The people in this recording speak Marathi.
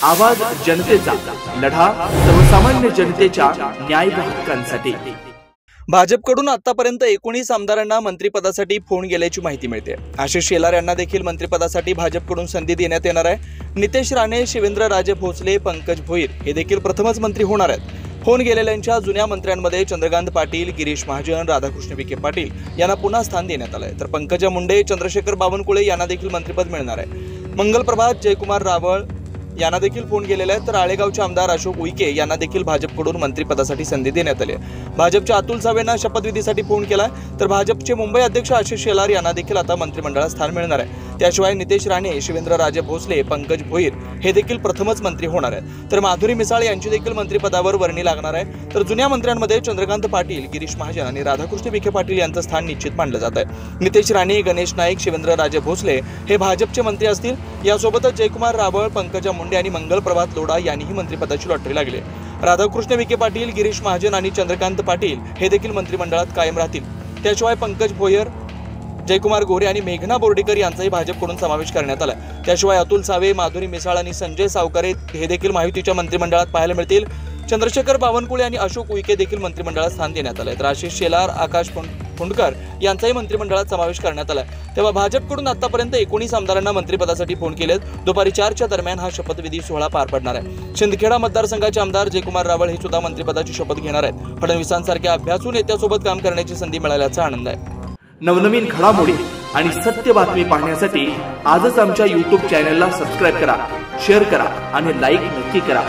आवाज जनतेचा, लढा सर्वसामान्य जनतेच्या न्याय व हक्कांसाठी। भाजपकडून आतापर्यंत 19 आमदारांना मंत्रिपदासाठी फोन गेल्याची माहिती मिळते। आशिष शेलार यांना देखील मंत्रिपदासाठी भाजपकडून संधी देण्यात येणार आहे। नितेश राणे, शिवेंद्रराजे भोसले, पंकज भोईर हे देखील प्रथमच मंत्री होणार आहेत। फोन गेलेल्यांच्या जुन्या मंत्र्यांमध्ये चंद्रकांत पाटील, गिरीश महाजन, राधाकृष्ण विखे पाटील यांना पुन्हा स्थान देण्यात आले आहे। तर पंकजा मुंडे, चंद्रशेखर बावनकुळे यांना देखील मंत्रिपद मिळणार आहे। मंगल प्रभात, जयकुमार रावळ यांना देखील फोन गेलेला आहे। तर आळेगावचे आमदार अशोक उईके यांना देखील भाजपकडून मंत्रिपदासाठी संधी देण्यात आली आहे। भाजपच्या अतुल सावेंना शपथविधीसाठी फोन केला, तर भाजपचे मुंबई अध्यक्ष आशिष शेलार यांना देखील आता मंत्रिमंडळात स्थान मिळणार आहे। त्याशिवाय नितेश राणे, शिवेंद्रराजे भोसले, पंकज भोईर हे देखील प्रथमच मंत्री होणार आहेत। तर माधुरी मिसाळ यांची देखील मंत्रिपदावर वर्णी लागणार आहे। तर जुन्या मंत्र्यांमध्ये चंद्रकांत पाटील, गिरीश महाजन आणि राधाकृष्ण विखे पाटील यांचं स्थान निश्चित मानलं जात आहे। नितेश राणे, गणेश नाईक, शिवेंद्रराजे भोसले हे भाजपचे मंत्री असतील। यासोबतच जयकुमार रावळ, पंकजा मुंडे आणि मंगल प्रभात लोढा यांनीही मंत्रिपदाची लॉटरी लागली। राधाकृष्ण विखे पाटील, गिरीश महाजन आणि चंद्रकांत पाटील हे देखील मंत्रिमंडळात कायम राहतील। त्याशिवाय पंकज भोयर, जयकुमार गोरे आणि मेघना बोर्डीकर यांचाही भाजपकडून समावेश करण्यात आला। त्याशिवाय अतुल सावे, माधुरी मिसाळ आणि संजय सावकारे हे देखील महायुतीच्या मंत्रिमंडळात पाहायला मिळतील। चंद्रशेखर बावनकुळे आणि अशोक उईके देखील मंत्रिमंडळात स्थान देण्यात आले। तर आशिष शेलार, आकाश फुंडकर यांचाही मंत्रिमंडळात समावेश करण्यात आला। तेव्हा भाजपकडून आतापर्यंत 19 आमदारांना मंत्रिपदासाठी फोन केलेत। दुपारी 4च्या दरम्यान हा शपथविधी सोहळा पार पडणार आहे। शिंदखेडा मतदारसंघाचे आमदार जयकुमार रावळ हे सुद्धा मंत्रिपदाची शपथ घेणार आहेत। फडणवीसांसारख्या अभ्यासू नेत्यासोबत काम करण्याची संधी मिळाल्याचा आनंद आहे। नवनवीन घडामोडी आणि सत्य बातमी पाहण्यासाठी आजच आमच्या YouTube चॅनलला सबस्क्राइब करा, शेअर करा आणि लाईक नक्की करा।